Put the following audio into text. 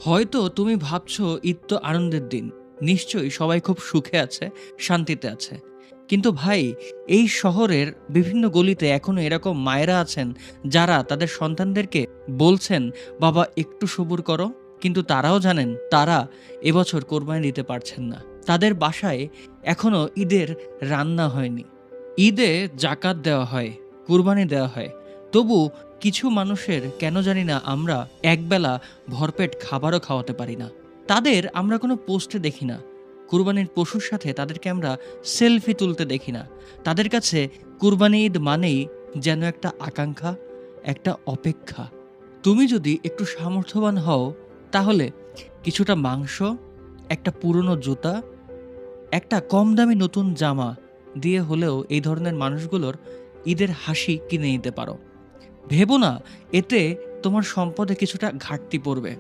হয়তো তুমি ভাবছো ঈদ তো আনন্দের দিন, নিশ্চয়ই সবাই খুব সুখে আছে, শান্তিতে আছে। কিন্তু ভাই, এই শহরের বিভিন্ন গলিতে এখনো এরকম মায়েরা আছেন যারা তাদের সন্তানদেরকে বলছেন, বাবা একটু সবুর করো। কিন্তু তারাও জানেন তারা এবছর কোরবানি দিতে পারছেন না। তাদের বাসায় এখনো ঈদের রান্না হয়নি। ঈদে জাকাত দেওয়া হয়, কুরবানি দেওয়া হয়, তবু কিছু মানুষের কেন জানি না আমরা একবেলা ভরপেট খাবারও খাওয়াতে পারি না। তাদের আমরা কোনো পোস্টে দেখি না, কুরবানির পশুর সাথে তাদেরকে আমরা সেলফি তুলতে দেখি না। তাদের কাছে কুরবানি ঈদ মানেই যেন একটা আকাঙ্ক্ষা, একটা অপেক্ষা। তুমি যদি একটু সামর্থ্যবান হও, তাহলে কিছুটা মাংস, একটা পুরনো জুতা, একটা কম দামি নতুন জামা দিয়ে হলেও এই ধরনের মানুষগুলোর ঈদের হাসি কিনে নিতে পারো। ভেবো না এতে তোমার সম্পদে কিছুটা ঘাটতি পড়বে।